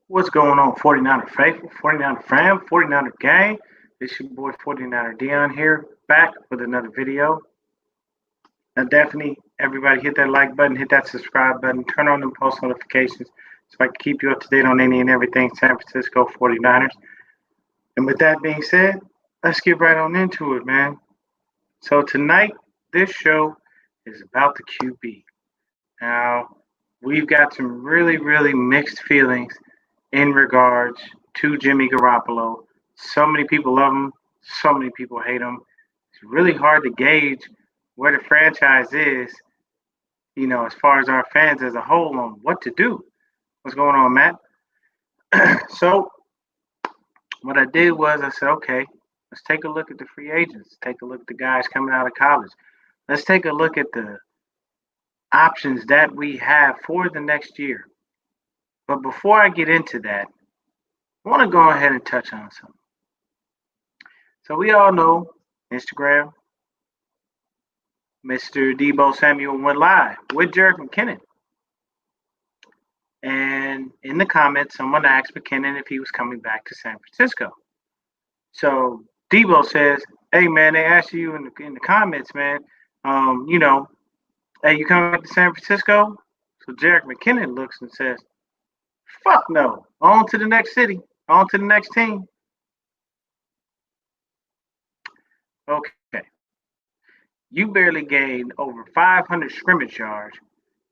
What's going on, 49er faithful, 49er fam, 49er gang? It's your boy 49er Dion here, back with another video. Now, definitely, everybody hit that like button, hit that subscribe button, turn on them post notifications so I can keep you up to date on any and everything San Francisco 49ers. And with that being said, let's get right on into it, man. So, tonight, this show is about the QB. Now, we've got some really, really mixed feelings in regards to Jimmy Garoppolo. So many people love him, so many people hate him. It's really hard to gauge where the franchise is, as far as our fans as a whole on what to do. What's going on, Matt? So, what I did was I said, okay, let's take a look at the free agents, take a look at the guys coming out of college. Let's take a look at the options that we have for the next year. But before I get into that, I want to go ahead and touch on something. So we all know Instagram, Mr. Debo Samuel went live with Jerick McKinnon. And in the comments, someone asked McKinnon if he was coming back to San Francisco. So Debo says, "Hey man, they asked you in the comments, man. Hey, you coming back to San Francisco?" So Jerick McKinnon looks and says, "Fuck no. On to the next city. On to the next team." Okay. You barely gained over 500 scrimmage yards.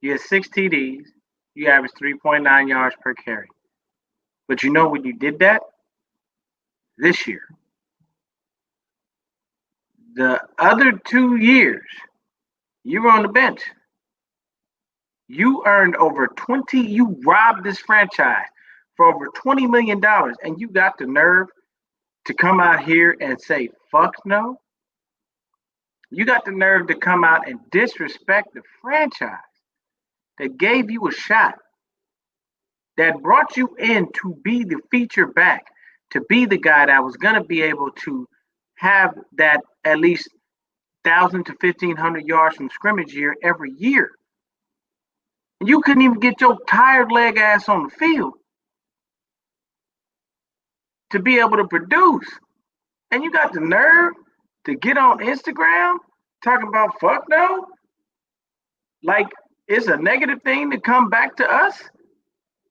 You had 6 TDs. You averaged 3.9 yards per carry. But you know when you did that? This year. The other 2 years, you were on the bench. You earned over 20, you robbed this franchise for over $20 million, and you got the nerve to come out here and say, fuck no? You got the nerve to come out and disrespect the franchise that gave you a shot, that brought you in to be the feature back, to be the guy that was going to be able to have that at least 1,000 to 1,500 yards from scrimmage year every year. And you couldn't even get your tired leg ass on the field to be able to produce. And you got the nerve to get on Instagram talking about fuck no? Like it's a negative thing to come back to us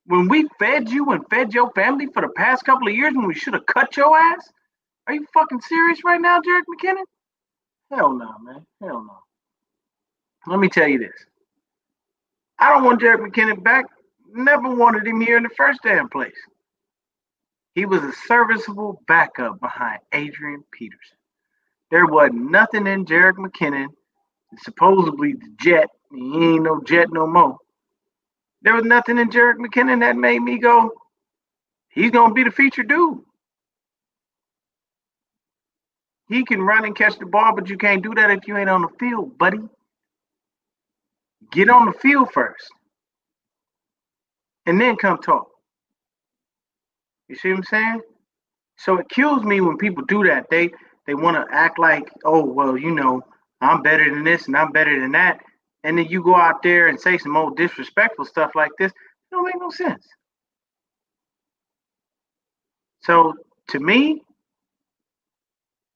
when we fed you and fed your family for the past couple of years when we should have cut your ass? Are you fucking serious right now, Jerick McKinnon? Hell no, man. Hell no. Let me tell you this. I don't want Jerick McKinnon back. Never wanted him here in the first damn place. He was a serviceable backup behind Adrian Peterson. There wasn't nothing in Jerick McKinnon, supposedly the Jet. He ain't no Jet no more. There was nothing in Jerick McKinnon that made me go, he's going to be the feature dude. He can run and catch the ball, but you can't do that if you ain't on the field, buddy. Get on the field first. And then come talk. You see what I'm saying? So it kills me when people do that. They want to act like, oh, well, I'm better than this and I'm better than that. And then you go out there and say some old disrespectful stuff like this. It don't make no sense. So to me,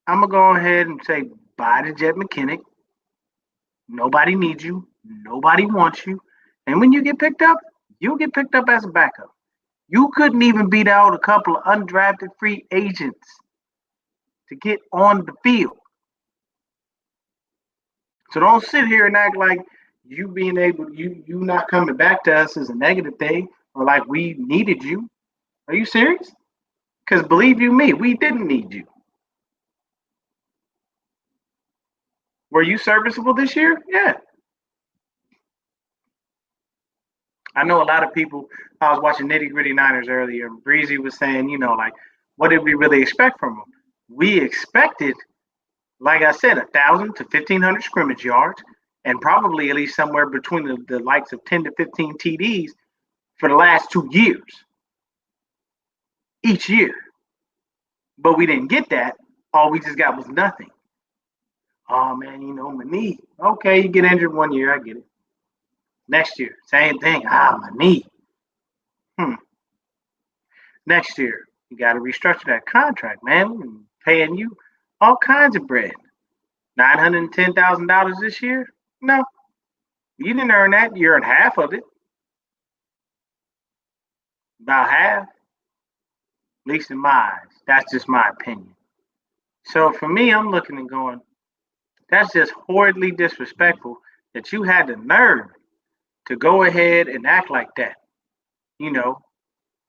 I'm going to go ahead and say bye to Jet McKinnon. Nobody needs you. Nobody wants you. And when you get picked up, you'll get picked up as a backup. You couldn't even beat out a couple of undrafted free agents to get on the field. So don't sit here and act like you not coming back to us is a negative thing or like we needed you. Are you serious? Because believe you me, we didn't need you. Were you serviceable this year? Yeah. I know a lot of people. I was watching Nitty Gritty Niners earlier. Breezy was saying, what did we really expect from them? We expected, like I said, 1,000 to 1,500 scrimmage yards, and probably at least somewhere between the likes of 10 to 15 TDs for the last 2 years, each year. But we didn't get that. All we just got was nothing. Oh man, my knee. Okay, you get injured 1 year, I get it. Next year, same thing. My knee. Next year, you got to restructure that contract, man. And paying you all kinds of bread. $910,000 this year? No, you didn't earn that. You earned half of it, about half, at least in my eyes. That's just my opinion. So for me, I'm looking and going, that's just horridly disrespectful that you had the nerve to go ahead and act like that. You know,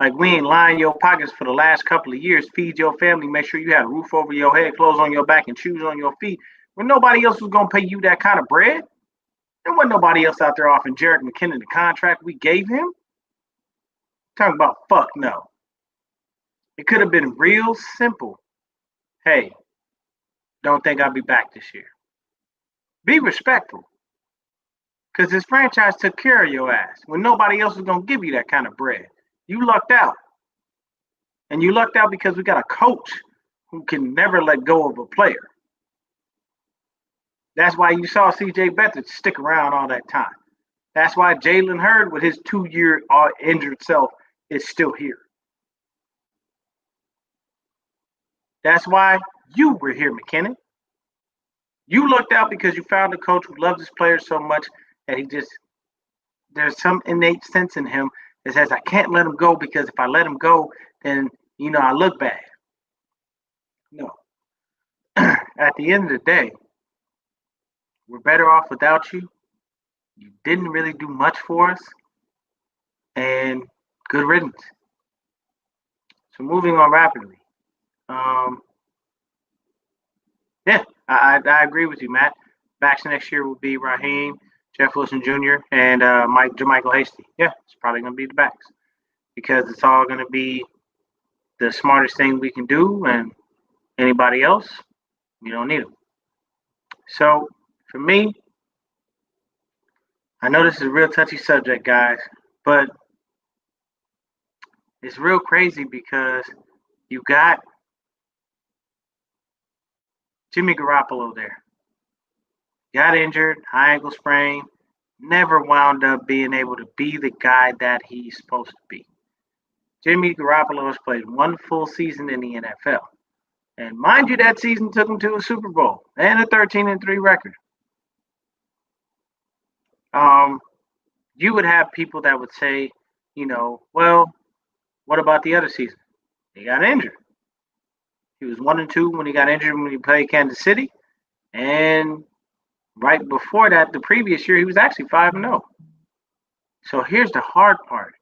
like we ain't lying your pockets for the last couple of years, feed your family, make sure you had a roof over your head, clothes on your back, and shoes on your feet. When nobody else was gonna pay you that kind of bread, there wasn't nobody else out there offering Jerick McKinnon the contract we gave him. Talking about fuck no. It could have been real simple. Hey, don't think I'll be back this year. Be respectful. Because this franchise took care of your ass when nobody else was going to give you that kind of bread. You lucked out. And you lucked out because we got a coach who can never let go of a player. That's why you saw C.J. Beathard stick around all that time. That's why Jalen Hurd, with his 2-year injured self, is still here. That's why you were here, McKinnon. You lucked out because you found a coach who loves his players so much that there's some innate sense in him that says, I can't let him go because if I let him go, then, I look bad. No. At the end of the day, we're better off without you. You didn't really do much for us. And good riddance. So moving on rapidly. Yeah, I agree with you, Matt. Backs next year will be Raheem, Jeff Wilson Jr., and JaMycal Hasty. Yeah, it's probably going to be the backs because it's all going to be the smartest thing we can do, and anybody else, we don't need them. So for me, I know this is a real touchy subject, guys, but it's real crazy because you got Jimmy Garoppolo there. Got injured, high ankle sprain, never wound up being able to be the guy that he's supposed to be. Jimmy Garoppolo has played one full season in the NFL. And mind you, that season took him to a Super Bowl and a 13-3 record. You would have people that would say, well, what about the other season? He got injured. He was 1-2 when he got injured when he played Kansas City. And right before that, the previous year, he was actually 5-0. So here's the hard part.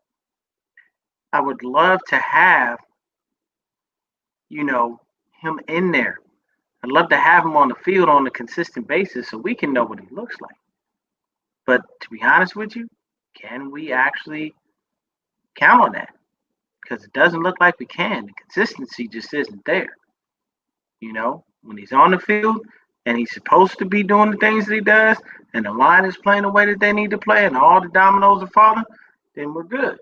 I would love to have, him in there. I'd love to have him on the field on a consistent basis so we can know what he looks like. But to be honest with you, can we actually count on that? Because it doesn't look like we can. The consistency just isn't there. When he's on the field and he's supposed to be doing the things that he does, and the line is playing the way that they need to play, and all the dominoes are falling, then we're good.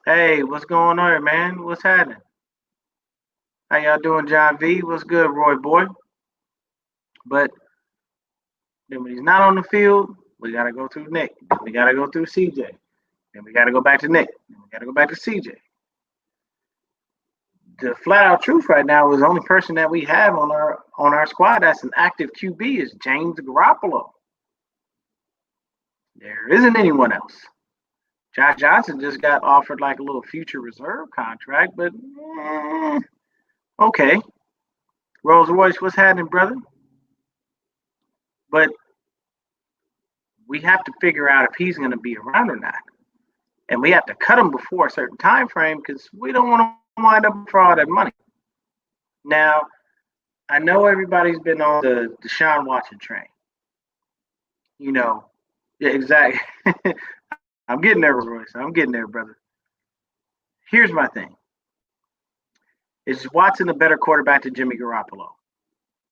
Hey, what's going on, man? What's happening? How y'all doing, John V? What's good, Roy Boy? But then when he's not on the field, we got to go through Nick. We got to go through CJ. Then we got to go back to Nick. Then we got to go back to CJ. The flat out truth right now is the only person that we have on our squad that's an active QB is James Garoppolo. There isn't anyone else. Josh Johnson just got offered like a little future reserve contract, but okay. Rolls Royce, what's happening, brother? But we have to figure out if he's going to be around or not. And we have to cut him before a certain time frame because we don't want to wind up for all that money. Now, I know everybody's been on the Deshaun Watson train. Yeah, exactly. I'm getting there, Royce. I'm getting there, brother. Here's my thing. Is Watson a better quarterback than Jimmy Garoppolo?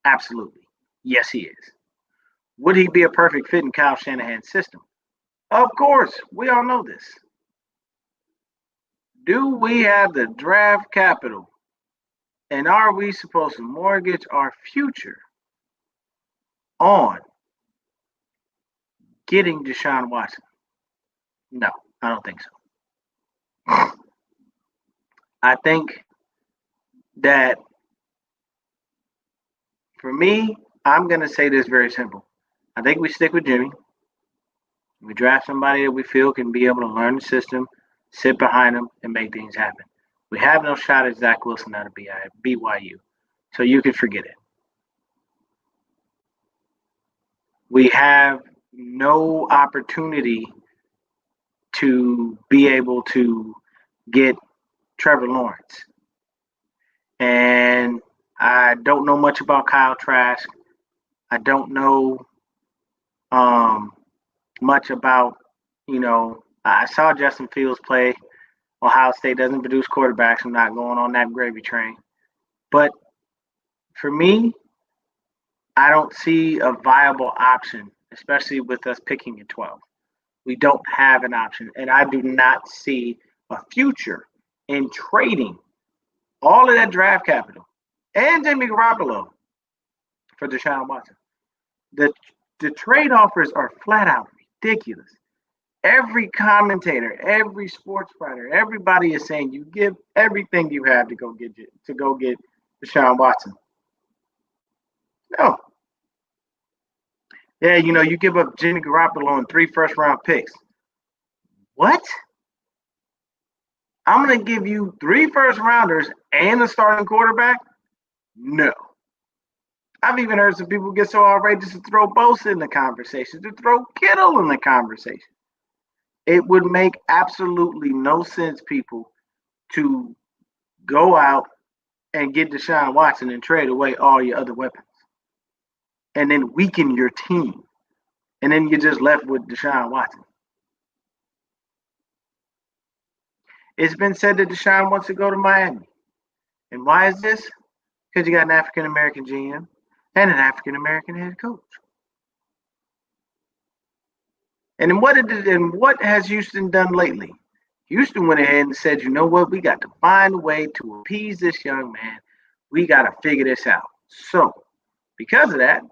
Absolutely. Yes, he is. Would he be a perfect fit in Kyle Shanahan's system? Of course. We all know this. Do we have the draft capital? And are we supposed to mortgage our future on getting Deshaun Watson? No, I don't think so. I think that for me, I'm going to say this very simple. I think we stick with Jimmy. We draft somebody that we feel can be able to learn the system, sit behind him, and make things happen. We have no shot at Zach Wilson out of BYU, so you can forget it. We have no opportunity to be able to get Trevor Lawrence. And I don't know much about Kyle Trask. I don't know much about, I saw Justin Fields play. Ohio State doesn't produce quarterbacks. I'm not going on that gravy train. But for me, I don't see a viable option, especially with us picking at 12. We don't have an option. And I do not see a future in trading all of that draft capital and Jimmy Garoppolo for Deshaun Watson. The trade offers are flat out ridiculous. Every commentator, every sports writer, everybody is saying you give everything you have to go get Deshaun Watson. No. Yeah, you give up Jimmy Garoppolo and 3 first-round picks. What? I'm going to give you 3 first-rounders and a starting quarterback? No. I've even heard some people get so outrageous to throw Bosa in the conversation, to throw Kittle in the conversation. It would make absolutely no sense, people, to go out and get Deshaun Watson and trade away all your other weapons and then weaken your team. And then you're just left with Deshaun Watson. It's been said that Deshaun wants to go to Miami. And why is this? Because you got an African-American GM and an African-American head coach. And what has Houston done lately? Houston went ahead and said, you know what? We got to find a way to appease this young man. We got to figure this out. So, because of that,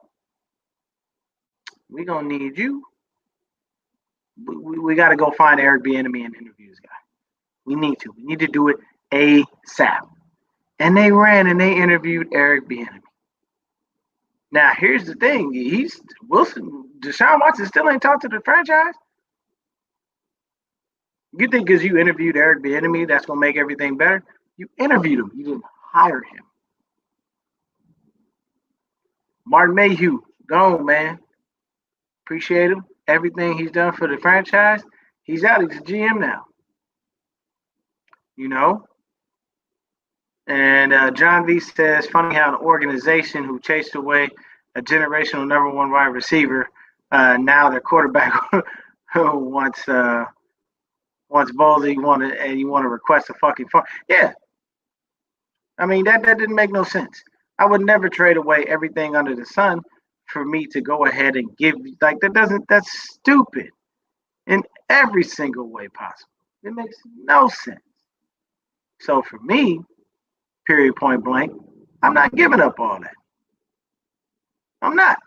we're going to need you. We got to go find Eric Bieniemy and interview this guy. We need to. We need to do it ASAP. And they ran and they interviewed Eric Bieniemy. Now, here's the thing. Deshaun Watson still ain't talked to the franchise. You think because you interviewed Eric Bieniemy, that's going to make everything better? You interviewed him. You didn't hire him. Martin Mayhew, gone, man. Appreciate him. Everything he's done for the franchise. He's out. He's a GM now. And John V says, funny how an organization who chased away a generational number 1 wide receiver, now their quarterback wants Ballsy, you want to request a fucking phone. Yeah. I mean, that didn't make no sense. I would never trade away everything under the sun for me to go ahead and give, that's stupid in every single way possible. It makes no sense. So for me, period, point blank, I'm not giving up all that. I'm not.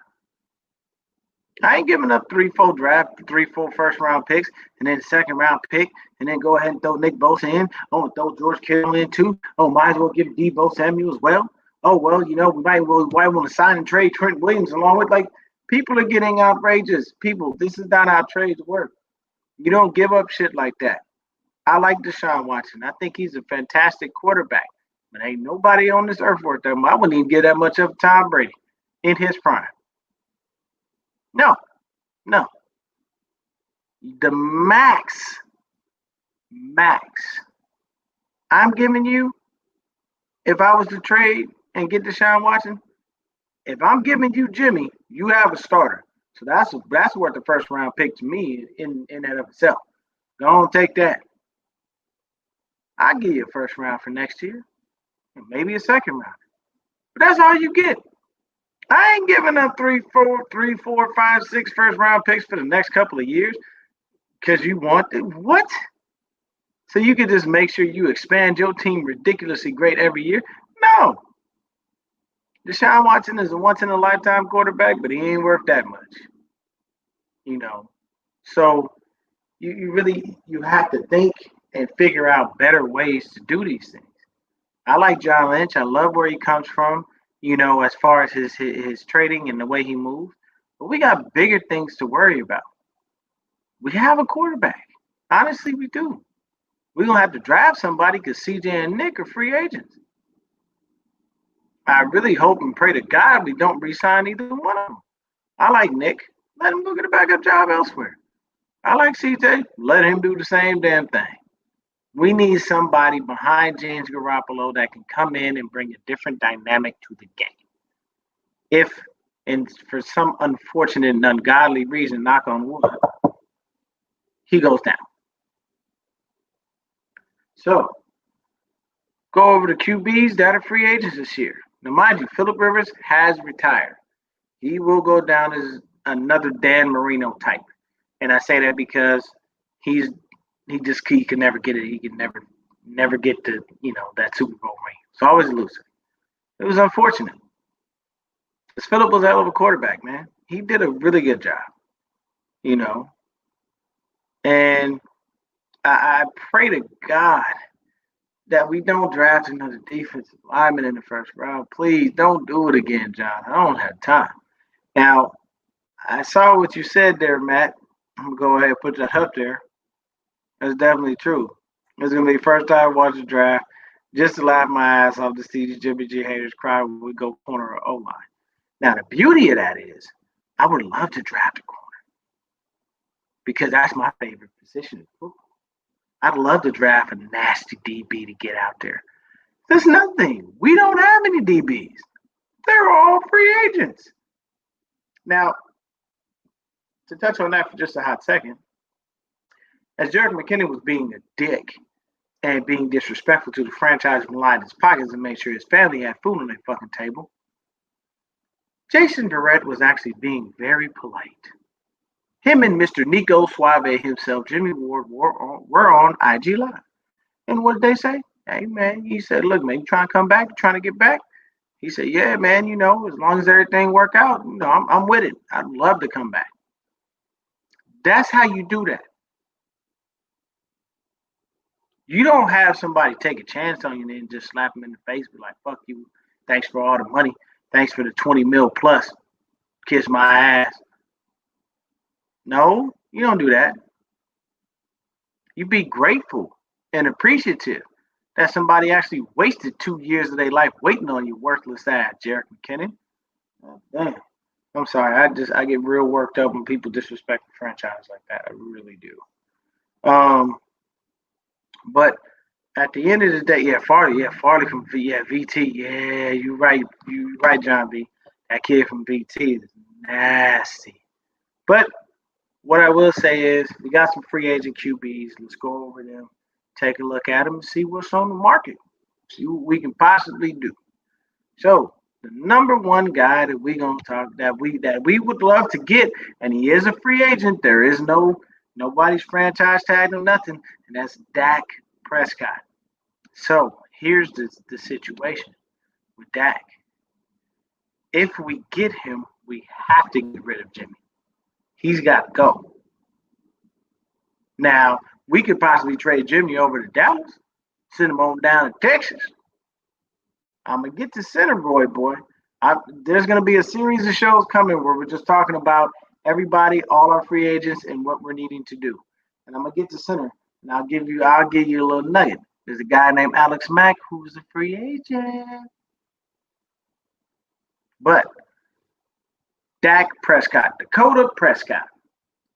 I ain't giving up 3-4 first-round picks, and then second round pick, and then go ahead and throw Nick Bosa in. Oh, and throw George Kittle in too. Oh, might as well give Deebo Samuel as well. Oh, well, we might want to sign and trade Trent Williams along with, people are getting outrageous. People, this is not how trades work. You don't give up shit like that. I like Deshaun Watson. I think he's a fantastic quarterback. But ain't nobody on this earth worth that much. I wouldn't even give that much of Tom Brady in his prime. No. The max I'm giving you, if I was to trade and get Deshaun Watson, if I'm giving you Jimmy, you have a starter. So that's worth the first round pick to me in that of itself. Go on, take that. I'll give you a first round for next year, and maybe a second round. But that's all you get. I ain't giving up 3, 4, 5, 6 first round picks for the next couple of years because you want it. What? So you can just make sure you expand your team ridiculously great every year? No. Deshaun Watson is a once-in-a-lifetime quarterback, but he ain't worth that much. So you have to think and figure out better ways to do these things. I like John Lynch. I love where he comes from, as far as his trading and the way he moves. But we got bigger things to worry about. We have a quarterback. Honestly, we do. We're gonna have to draft somebody because CJ and Nick are free agents. I really hope and pray to God we don't resign either one of them. I like Nick. Let him go get a backup job elsewhere. I like CJ. Let him do the same damn thing. We need somebody behind James Garoppolo that can come in and bring a different dynamic to the game. If, and for some unfortunate and ungodly reason, knock on wood, he goes down. So, go over the QBs that are free agents this year. Now, mind you, Philip Rivers has retired. He will go down as another Dan Marino type. And I say that because he can never get it. He can never get to, that Super Bowl ring. It's always elusive. It was unfortunate. Because Philip was a hell of a quarterback, man. He did a really good job, And I pray to God that we don't draft another defensive lineman in the first round. Please don't do it again, John. I don't have time. Now, I saw what you said there, Matt. I'm going to go ahead and put that up there. That's definitely true. It's going to be the first time I watch the draft just to laugh my ass off to see the Jimmy G haters cry when we go corner or O-line. Now, the beauty of that is I would love to draft a corner because that's my favorite position in football. I'd love to draft a nasty DB to get out there. There's nothing. We don't have any DBs. They're all free agents. Now, to touch on that for just a hot second, as Jerick McKinnon was being a dick and being disrespectful to the franchise and lying his pockets and made sure his family had food on their fucking table, Jason Verrett was actually being very polite. Him and Mr. Nico Suave himself, Jimmy Ward, were on IG Live. And what did they say? Hey, man, he said, look, man, you trying to come back? You trying to get back? He said, yeah, man, as long as everything work out, I'm with it. I'd love to come back. That's how you do that. You don't have somebody take a chance on you and then just slap them in the face, be like, fuck you. Thanks for all the money. Thanks for the 20 mil plus. Kiss my ass. No, you don't do that. You be grateful and appreciative that somebody actually wasted 2 years of their life waiting on you, worthless ass, Jerick McKinnon. Oh, damn. I'm sorry. I get real worked up when people disrespect the franchise like that. I really do. But at the end of the day, Farley from VT. Yeah, you're right. You're right, John B. That kid from VT is nasty. But what I will say is we got some free agent QBs. Let's go over them, take a look at them, and see what's on the market. See what we can possibly do. So the number one guy that we gonna talk that we would love to get, and he is a free agent. There is nobody's franchise tag or nothing, and that's Dak Prescott. So here's the situation with Dak. If we get him, we have to get rid of Jimmy. He's got to go. Now, we could possibly trade Jimmy over to Dallas, send him on down to Texas. I'm going to get to center, boy. There's going to be a series of shows coming where we're just talking about everybody, all our free agents, and what we're needing to do. And I'm going to get to center, and I'll give you a little nugget. There's a guy named Alex Mack who's a free agent. But Dak Prescott, Dakota Prescott.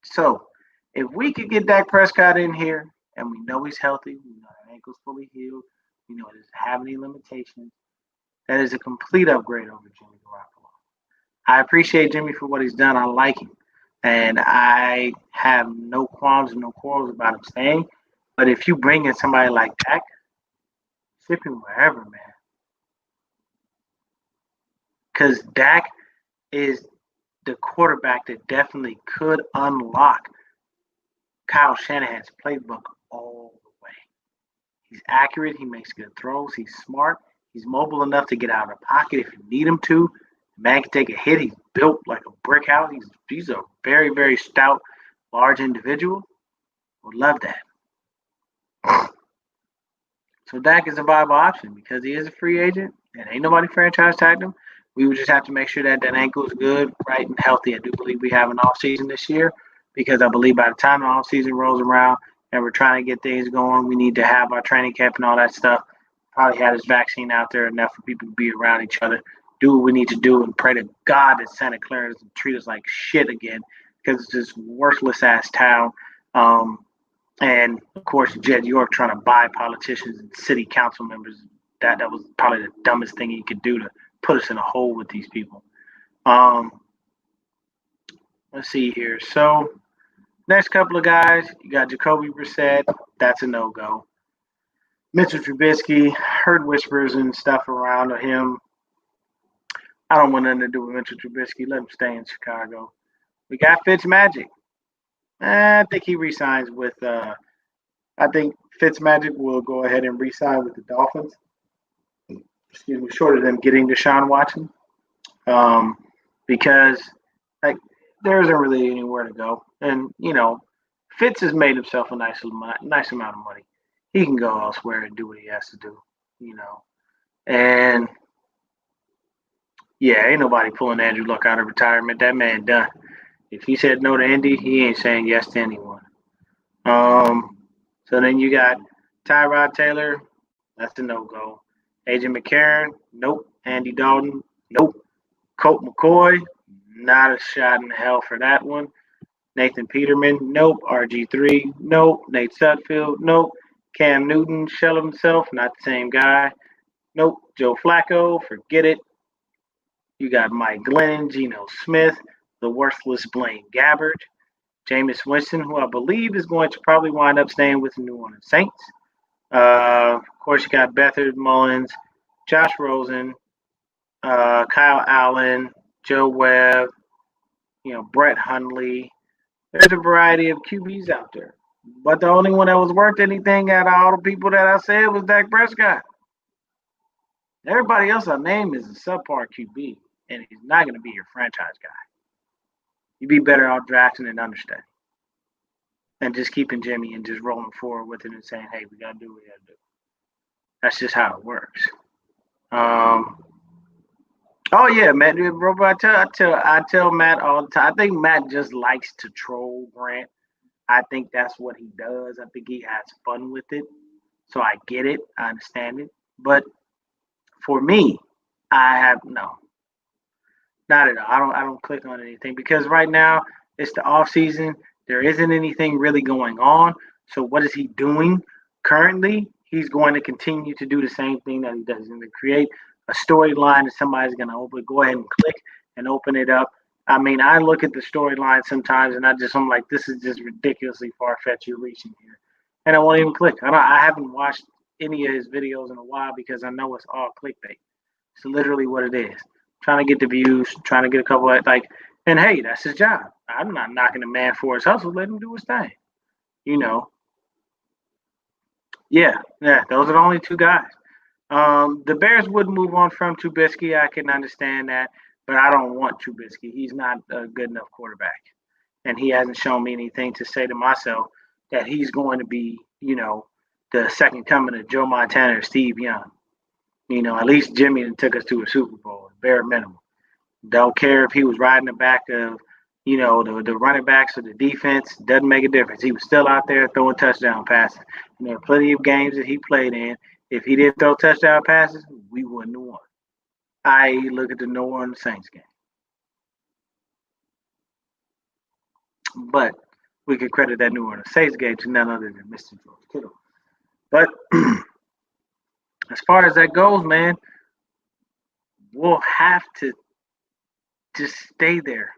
So if we could get Dak Prescott in here, and we know he's healthy, we know his ankle's fully healed, we know he doesn't have any limitations, that is a complete upgrade over Jimmy Garoppolo. I appreciate Jimmy for what he's done. I like him. And I have no qualms and no quarrels about him staying. But if you bring in somebody like Dak, ship him wherever, man. Because Dak is the quarterback that definitely could unlock Kyle Shanahan's playbook all the way. He's accurate. He makes good throws. He's smart. He's mobile enough to get out of the pocket if you need him to. The man can take a hit. He's built like a brick house. He's a very, very stout, large individual. Would love that. So Dak is a viable option because he is a free agent and ain't nobody franchise tagged him. We would just have to make sure that that ankle is good, right, and healthy. I do believe we have an off season this year because I believe by the time the off season rolls around and we're trying to get things going, we need to have our training camp and all that stuff. Probably have this vaccine out there enough for people to be around each other, do what we need to do, and pray to God that Santa Clara doesn't treat us like shit again because it's this worthless ass town. Um, and of course, Jed York trying to buy politicians and city council members. That was probably the dumbest thing he could do to put us in a hole with these people. Um, let's see here. So next couple of guys, you got Jacoby Brissett. That's a no go. Mitchell Trubisky. Heard whispers and stuff around him. I don't want nothing to do with Mitchell Trubisky. Let him stay in Chicago. We got Fitzmagic. I think he resigns with. I think Fitzmagic will go ahead and resign with the Dolphins. Excuse me, short of them getting Deshaun Watson, because like there isn't really anywhere to go, and Fitz has made himself a nice amount of money. He can go elsewhere and do what he has to do, and yeah, ain't nobody pulling Andrew Luck out of retirement. That man done. If he said no to Indy, he ain't saying yes to anyone. So then you got Tyrod Taylor. That's a no-go. AJ McCarron, nope. Andy Dalton, nope. Colt McCoy, not a shot in hell for that one. Nathan Peterman, nope. RG3, nope. Nate Sudfeld, nope. Cam Newton, shell himself, not the same guy. Nope. Joe Flacco, forget it. You got Mike Glennon, Geno Smith, the worthless Blaine Gabbert, Jameis Winston, who I believe is going to probably wind up staying with the New Orleans Saints. Of course, you got Bethard Mullins, Josh Rosen, Kyle Allen, Joe Webb, Brett Hundley. There's a variety of QBs out there. But the only one that was worth anything out of all the people that I said was Dak Prescott. Everybody else I name is a subpar QB, and he's not going to be your franchise guy. You'd be better off drafting and understudy. And just keeping Jimmy and just rolling forward with it and saying, hey, we got to do what we got to do. That's just how it works. Oh, yeah, Matt. Bro, I tell Matt all the time. I think Matt just likes to troll Grant. I think that's what he does. I think he has fun with it. So I get it. I understand it. But for me, I have no. Not at all. I don't click on anything because right now it's the off season. There isn't anything really going on. So what is he doing currently? He's going to continue to do the same thing that he does and to create a storyline that somebody's going to go ahead and click and open it up. I mean, I look at the storyline sometimes and I'm like, this is just ridiculously far-fetched. You're reaching here. And I won't even click. I haven't watched any of his videos in a while because I know it's all clickbait. It's literally what it is. Trying to get the views, trying to get a couple of and hey, that's his job. I'm not knocking the man for his hustle. Let him do his thing. Yeah, those are the only two guys. The Bears would move on from Trubisky. I can understand that, but I don't want Trubisky. He's not a good enough quarterback, and he hasn't shown me anything to say to myself that he's going to be, the second coming of Joe Montana or Steve Young. At least Jimmy took us to a Super Bowl, bare minimum. Don't care if he was riding the back of, the running backs or the defense. Doesn't make a difference. He was still out there throwing touchdown passes. And there are plenty of games that he played in. If he didn't throw touchdown passes, we wouldn't have won. I.e., look at the New Orleans Saints game. But we could credit that New Orleans Saints game to none other than Mr. George Kittle. But as far as that goes, man, we'll have to just stay there.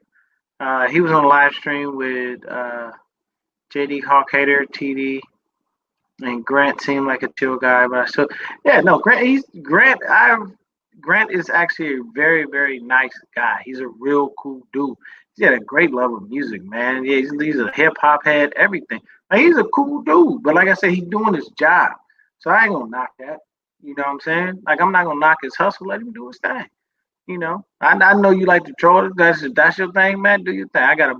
He was on a live stream with JD Hawkhater, TD, and Grant seemed like a chill guy, but Grant is actually a very, very nice guy. He's a real cool dude. He's got a great love of music, man. Yeah, he's a hip hop head, everything. He's a cool dude, but like I said, he's doing his job. So I ain't gonna knock that. You know what I'm saying? I'm not gonna knock his hustle. Let him do his thing. I know you like to troll. That's your thing, man. Do your thing. I got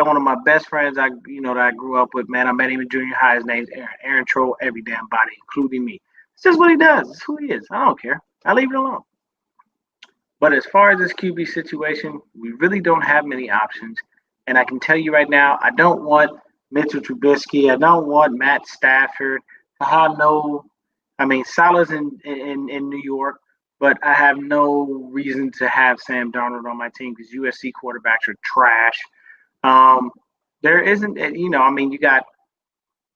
one of my best friends. That I grew up with, man. I met him in junior high. His name's Aaron. Aaron troll every damn body, including me. It's just what he does. It's who he is. I don't care. I leave it alone. But as far as this QB situation, we really don't have many options. And I can tell you right now, I don't want Mitchell Trubisky. I don't want Matt Stafford. I have no, I mean, Salah's in New York, but I have no reason to have Sam Darnold on my team because USC quarterbacks are trash. Um, there isn't, I mean, you got,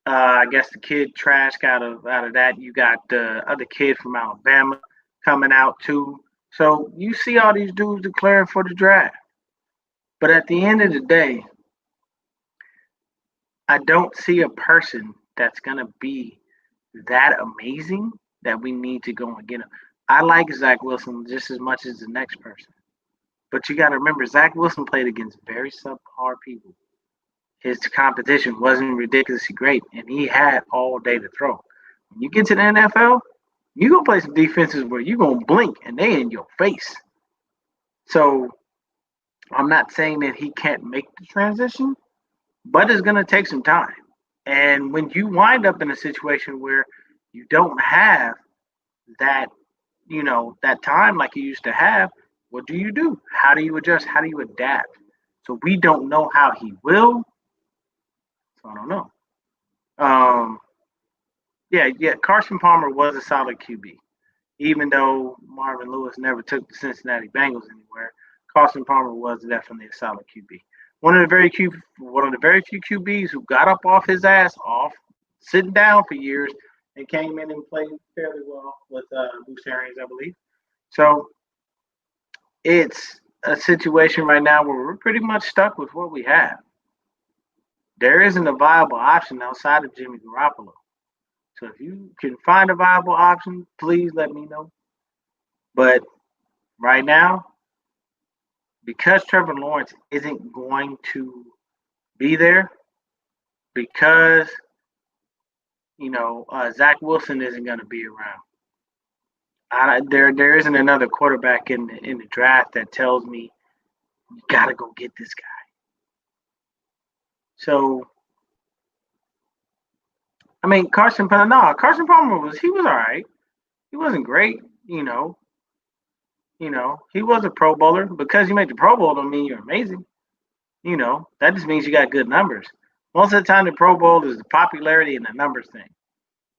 I guess the kid Trask out of that. You got the other kid from Alabama coming out too. So you see all these dudes declaring for the draft. But at the end of the day, I don't see a person that's gonna be that amazing that we need to go and get him. I like Zach Wilson just as much as the next person. But you gotta remember Zach Wilson played against very subpar people. His competition wasn't ridiculously great, and he had all day to throw. When you get to the NFL, you're gonna play some defenses where you're gonna blink and they in your face. So I'm not saying that he can't make the transition, but it's gonna take some time. And when you wind up in a situation where you don't have that, that time like you used to have, what do you do? How do you adjust? How do you adapt? So we don't know how he will. So I don't know. Um, yeah. Carson Palmer was a solid QB, even though Marvin Lewis never took the Cincinnati Bengals anywhere. Carson Palmer was definitely a solid QB. One of the very few QBs who got up off his ass off sitting down for years and came in and played fairly well with Bruce Arians, I believe. So it's a situation right now where we're pretty much stuck with what we have. There isn't a viable option outside of Jimmy Garoppolo. So if you can find a viable option, please let me know. But right now, because Trevor Lawrence isn't going to be there, because Zach Wilson isn't going to be around. There isn't another quarterback in the draft that tells me you got to go get this guy. So I mean, Carson Palmer was all right. He wasn't great, you know. He was a Pro Bowler. Because you made the Pro Bowl don't mean you're amazing. That just means you got good numbers. Most of the time, the Pro Bowl is the popularity and the numbers thing.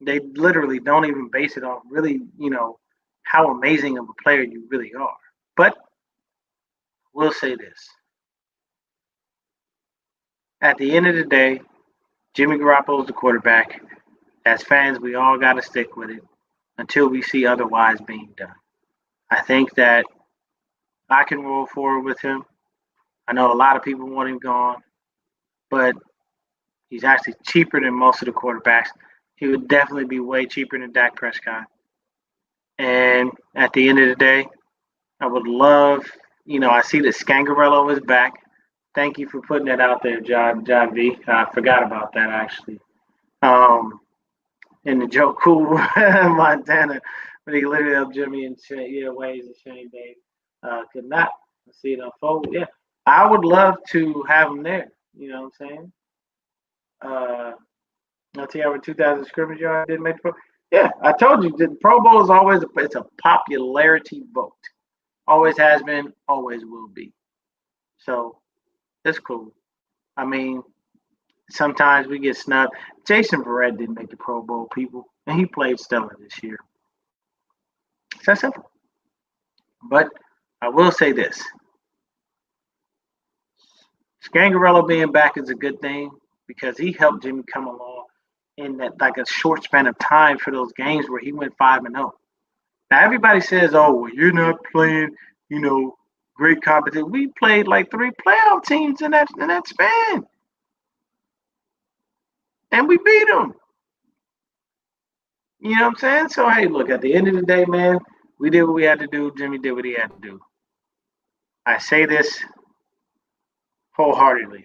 They literally don't even base it on really, how amazing of a player you really are. But we'll say this: at the end of the day, Jimmy Garoppolo is the quarterback. As fans, we all got to stick with it until we see otherwise being done. I think that I can roll forward with him. I know a lot of people want him gone, but he's actually cheaper than most of the quarterbacks. He would definitely be way cheaper than Dak Prescott. And at the end of the day, I would love, I see that Scangarello is back. Thank you for putting that out there, John V. I forgot about that actually. And the Joe Cool Montana, when he literally up Jimmy and Ways and Shane Dave could not see it unfold. Yeah, I would love to have him there. You know what I'm saying? I'll tell you how 2,000 scrimmage yard didn't make the Pro. Yeah, I told you the Pro Bowl is always it's a popularity vote. Always has been, always will be. So it's cool. I mean, sometimes we get snubbed. Jason Verrett didn't make the Pro Bowl, people, and he played stellar this year. It's that simple. But I will say this: Scangarello being back is a good thing because he helped Jimmy come along in that like a short span of time for those games where he went 5-0. Now everybody says, "Oh, well, you're not playing, great competition." We played like 3 playoff teams in that span, and we beat them. You know what I'm saying? So hey, look, at the end of the day, man, we did what we had to do. Jimmy did what he had to do. I say this wholeheartedly.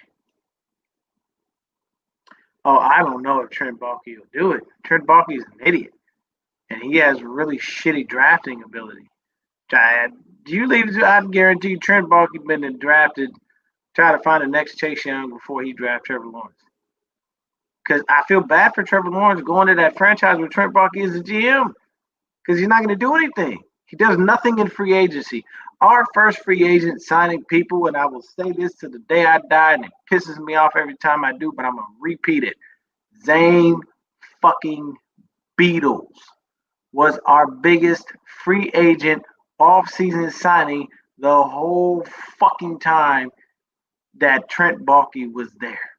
Oh, I don't know if Trent Baalke will do it. Trent Baalke is an idiot, and he has really shitty drafting ability. Do you leave? I guarantee Trent Baalke been drafted, try to find the next Chase Young before he draft Trevor Lawrence. Because I feel bad for Trevor Lawrence going to that franchise where Trent Baalke is the GM. because he's not going to do anything. He does nothing in free agency. Our first free agent signing people, and I will say this to the day I die, and it pisses me off every time I do, but I'm going to repeat it. Zane fucking Beatles was our biggest free agent off-season signing the whole fucking time that Trent Baalke was there.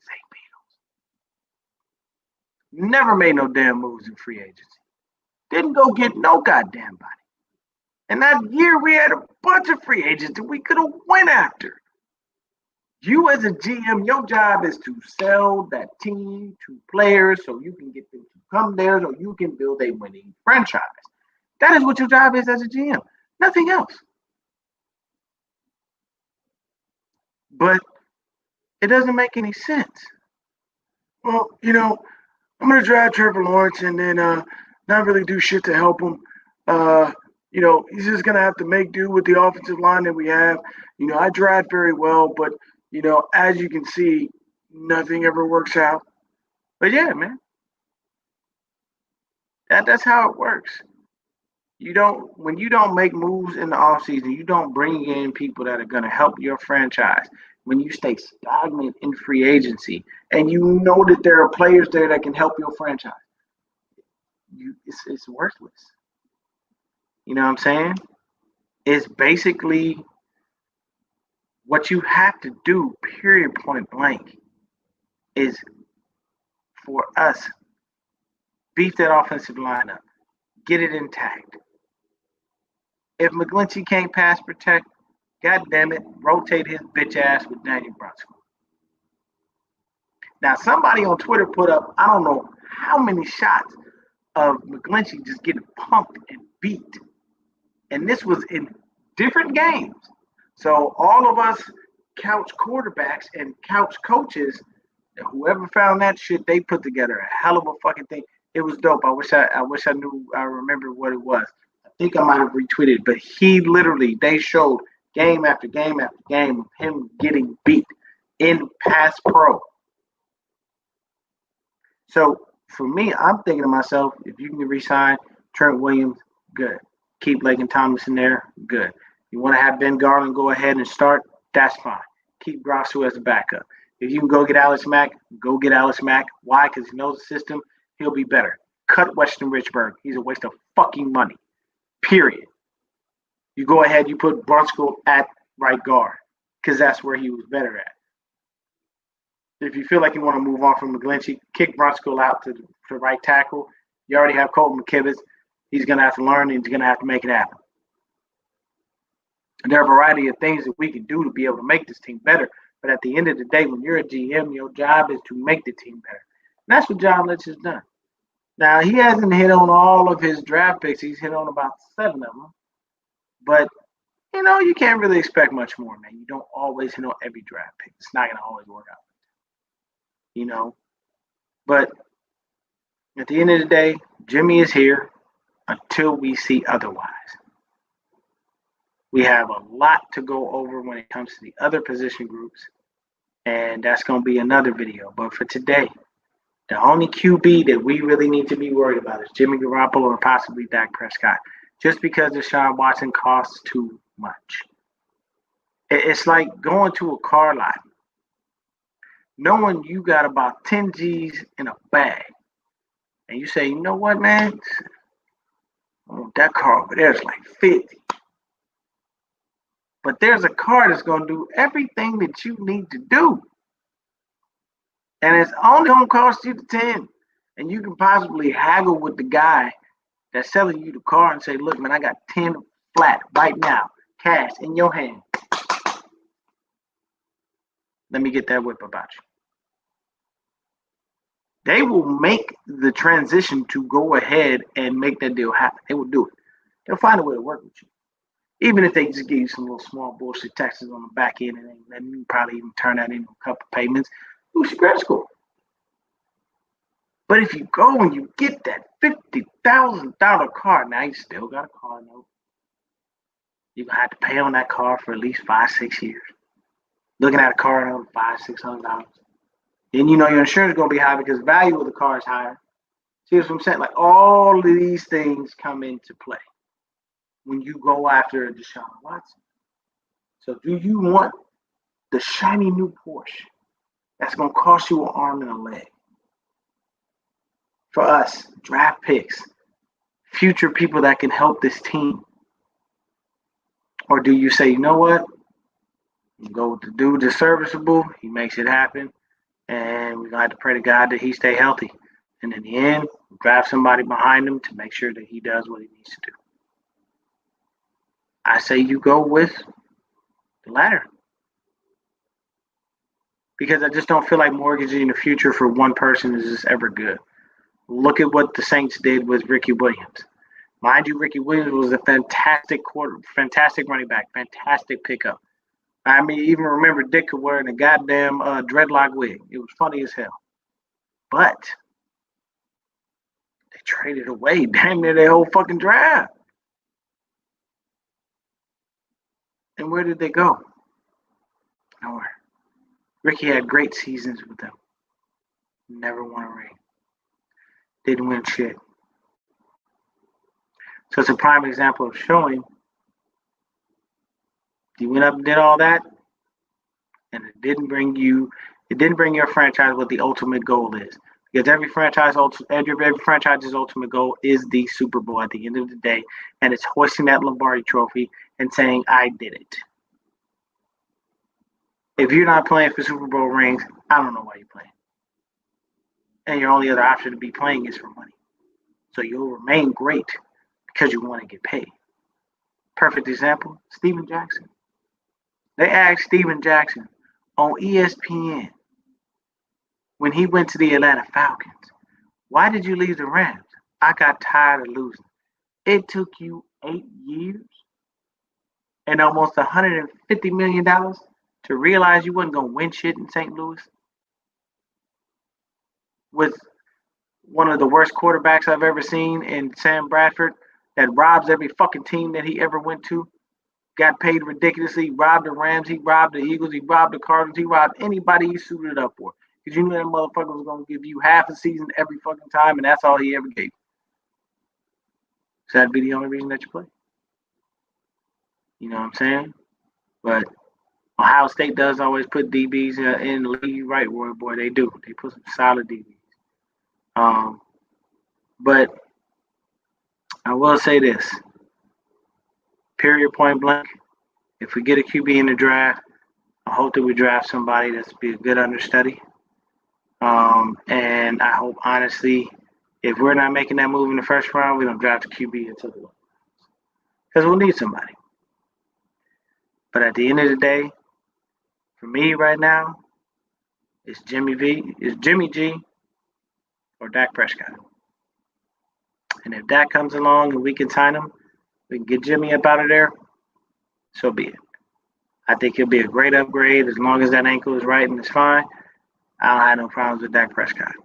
Zane Beatles. Never made no damn moves in free agency. Didn't go get no goddamn body. And that year we had a bunch of free agents that we could have went after. You as a GM, your job is to sell that team to players so you can get them to come there so you can build a winning franchise. That is what your job is as a GM. Nothing else. But it doesn't make any sense. Well, I'm going to draft Trevor Lawrence and then not really do shit to help him. He's just going to have to make do with the offensive line that we have. I draft very well, but, as you can see, nothing ever works out. But, yeah, man, that's how it works. When you don't make moves in the offseason, you don't bring in people that are going to help your franchise. When you stay stagnant in free agency and you know that there are players there that can help your franchise, it's worthless. You know what I'm saying? It's basically what you have to do, period, point blank, is for us, beef that offensive line up, get it intact. If McGlinchey can't pass protect, God damn it, rotate his bitch ass with Daniel Brunskill. Now, somebody on Twitter put up, I don't know how many shots of McGlinchey just getting pumped and beat. And this was in different games. So all of us couch quarterbacks and couch coaches, whoever found that shit, they put together a hell of a fucking thing. It was dope. I wish I knew, I remember what it was. I think I might have retweeted, but they showed game after game after game of him getting beat in pass pro. So for me, I'm thinking to myself, if you can re-sign Trent Williams, good. Keep Laken Thomas in there, good. You want to have Ben Garland go ahead and start, that's fine. Keep Grasu as a backup. If you can go get Alex Mack, go get Alex Mack. Why? Because he knows the system. He'll be better. Cut Weston Richburg. He's a waste of fucking money. Period. You go ahead, you put Brunskill at right guard because that's where he was better at. If you feel like you want to move on from McGlinchey, kick Brunskill out to right tackle. You already have Colton McKivitz. He's going to have to learn and he's going to have to make it happen. And there are a variety of things that we can do to be able to make this team better. But at the end of the day, when you're a GM, your job is to make the team better. And that's what John Lynch has done. Now, he hasn't hit on all of his draft picks. He's hit on about 7 of them. But, you can't really expect much more, man. You don't always hit on every draft pick. It's not going to always work out. But at the end of the day, Jimmy is here until we see otherwise. We have a lot to go over when it comes to the other position groups, and that's going to be another video. But for today, the only QB that we really need to be worried about is Jimmy Garoppolo or possibly Dak Prescott, just because Deshaun Watson costs too much. It's like going to a car lot, knowing you got about 10 G's in a bag, and you say, you know what, man? Oh, that car over there is like 50. But there's a car that's going to do everything that you need to do. And it's only going to cost you the 10. And you can possibly haggle with the guy that's selling you the car and say, look, man, I got 10 flat right now, cash in your hand. Let me get that whip about you. They will make the transition to go ahead and make that deal happen. They will do it. They'll find a way to work with you. Even if they just give you some little small bullshit taxes on the back end and then you probably even turn that into a couple payments, who's your credit score? But if you go and you get that $50,000 car, now you still got a car note. You're going to have to pay on that car for at least 5-6 years. Looking at a car note of $500-$600. Then your insurance is going to be high because the value of the car is higher. See what I'm saying? Like all of these things come into play when you go after Deshaun Watson. So do you want the shiny new Porsche that's going to cost you an arm and a leg? For us, draft picks, future people that can help this team. Or do you say, you know what? Go with the dude that's serviceable. He makes it happen. And we're going to have to pray to God that he stay healthy. And in the end, draft somebody behind him to make sure that he does what he needs to do. I say you go with the latter. Because I just don't feel like mortgaging the future for one person is just ever good. Look at what the Saints did with Ricky Williams. Mind you, Ricky Williams was a fantastic running back, fantastic pickup. I mean, even remember Dick wearing a goddamn dreadlock wig. It was funny as hell. But they traded away damn near their whole fucking draft. And where did they go? Nowhere. Ricky had great seasons with them. Never won a ring. Didn't win shit. So it's a prime example of showing you went up and did all that, and it didn't bring your franchise what the ultimate goal is. Because every franchise's ultimate goal is the Super Bowl at the end of the day, and it's hoisting that Lombardi trophy and saying, I did it. If you're not playing for Super Bowl rings, I don't know why you're playing. And your only other option to be playing is for money. So you'll remain great because you want to get paid. Perfect example, Steven Jackson. They asked Steven Jackson on ESPN when he went to the Atlanta Falcons, why did you leave the Rams? I got tired of losing. It took you 8 years and almost $150 million to realize you wasn't going to win shit in St. Louis with one of the worst quarterbacks I've ever seen in Sam Bradford that robs every fucking team that he ever went to. Got paid ridiculously. He robbed the Rams. He robbed the Eagles. He robbed the Cardinals. He robbed anybody he suited up for. Because you knew that motherfucker was going to give you half a season every fucking time, and that's all he ever gave. So that'd be the only reason that you play. You know what I'm saying? But Ohio State does always put DBs in the league. Right, boy, they do. They put some solid DBs. But I will say this. Period, point blank. If we get a QB in the draft, I hope that we draft somebody that's be a good understudy. And I hope, honestly, if we're not making that move in the first round, we don't draft a QB until the because we'll need somebody. But at the end of the day, for me right now, it's Jimmy G or Dak Prescott. And if Dak comes along and we can sign him, we can get Jimmy up out of there, so be it. I think he'll be a great upgrade as long as that ankle is right and it's fine. I don't have no problems with Dak Prescott.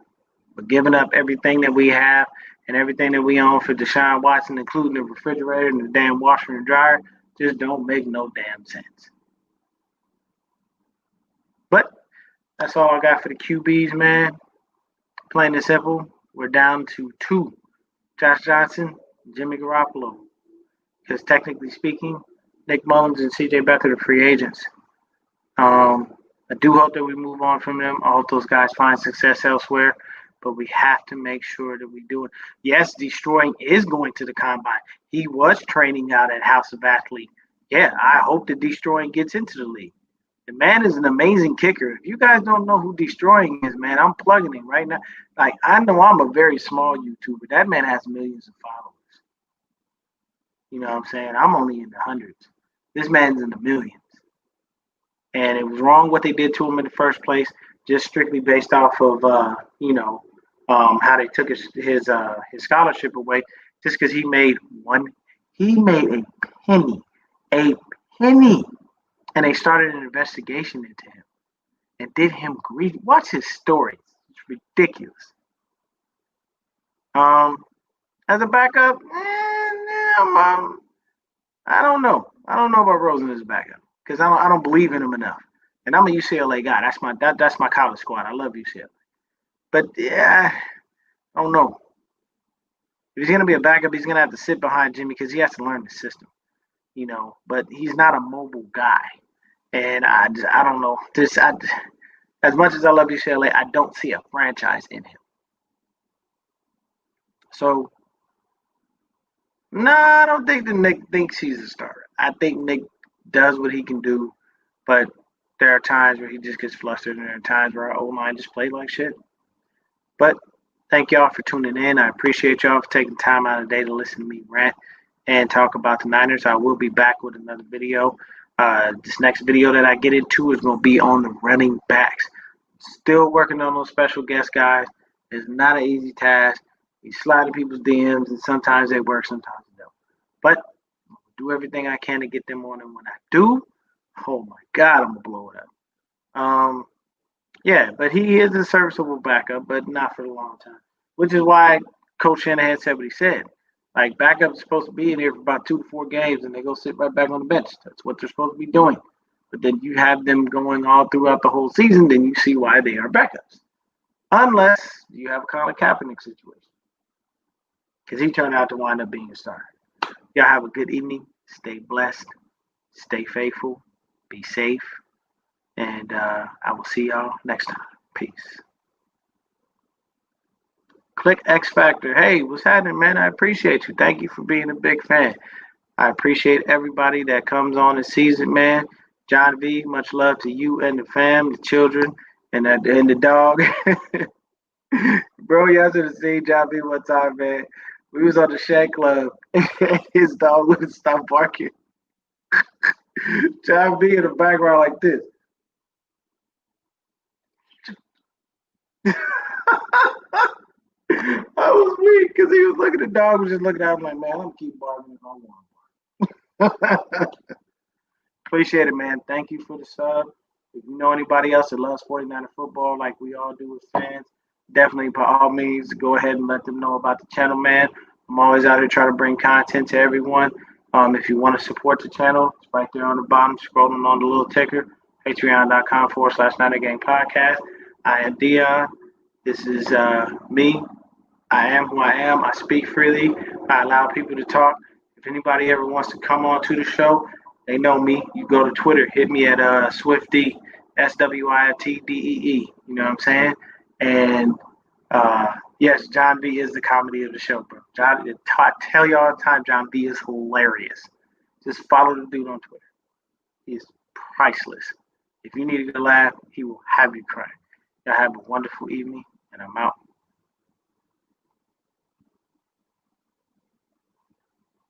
But giving up everything that we have and everything that we own for Deshaun Watson, including the refrigerator and the damn washer and dryer, just don't make no damn sense. But that's all I got for the QBs, man. Plain and simple, we're down to 2. Josh Johnson, Jimmy Garoppolo. Because technically speaking, Nick Mullins and CJ Beathard are free agents. I do hope that we move on from them. I hope those guys find success elsewhere. But we have to make sure that we do it. Yes, Destroying is going to the combine. He was training out at House of Athlete. Yeah, I hope that Destroying gets into the league. The man is an amazing kicker. If you guys don't know who Destroying is, man, I'm plugging him right now. Like, I know I'm a very small YouTuber. That man has millions of followers. You know what I'm saying? I'm only in the hundreds. This man's in the millions. And it was wrong what they did to him in the first place, just strictly based off of, how they took his scholarship away, just because he made a penny, and they started an investigation into him and did him greedy. Watch his story; it's ridiculous. As a backup, I don't know. I don't know about Rosen as a backup because I don't believe in him enough. And I'm a UCLA guy. That's my college squad. I love UCLA. But yeah, I don't know. If he's going to be a backup, he's going to have to sit behind Jimmy because he has to learn the system, you know. But he's not a mobile guy, and I don't know. As much as I love UCLA, I don't see a franchise in him. So, no, I don't think that Nick thinks he's a starter. I think Nick does what he can do, but there are times where he just gets flustered, and there are times where our O line just played like shit. But thank y'all for tuning in. I appreciate y'all for taking time out of the day to listen to me rant and talk about the Niners. I will be back with another video. This next video that I get into is going to be on the running backs. Still working on those special guest guys. It's not an easy task. You slide in people's DMs, and sometimes they work, sometimes they don't. But I'm going to do everything I can to get them on, and when I do, oh my God, I'm going to blow it up. Yeah, but he is a serviceable backup, but not for a long time. Which is why Coach Shanahan said what he said. Like, backups are supposed to be in here for about 2 to 4 games, and they go sit right back on the bench. That's what they're supposed to be doing. But then you have them going all throughout the whole season, then you see why they are backups. Unless you have a Colin Kaepernick situation. Because he turned out to wind up being a starter. Y'all have a good evening. Stay blessed. Stay faithful. Be safe. And I will see y'all next time. Peace. Click X Factor. Hey, what's happening, man? I appreciate you. Thank you for being a big fan. I appreciate everybody that comes on and sees it, man. John V, much love to you and the fam, the children, and the dog. Bro, y'all should have seen John V one time, man. We was on the Shank Club. His dog wouldn't stop barking. John V in the background like this. I was weak because he was looking at the dog, was just looking at him like, man, I'm gonna keep barking if I want. Appreciate it, man. Thank you for the sub. If you know anybody else that loves 49er football like we all do as fans, definitely by all means go ahead and let them know about the channel, man. I'm always out here trying to bring content to everyone. If you want to support the channel, it's right there on the bottom, scrolling on the little ticker, patreon.com/9ergang podcast. I am Dion. This is me. I am who I am. I speak freely. I allow people to talk. If anybody ever wants to come on to the show, they know me. You go to Twitter, hit me at Swifty, SWIFTDEE. You know what I'm saying? And yes, John B is the comedy of the show, bro. I tell you all the time, John B is hilarious. Just follow the dude on Twitter. He's priceless. If you need to laugh, he will have you cry. Y'all have a wonderful evening, and I'm out.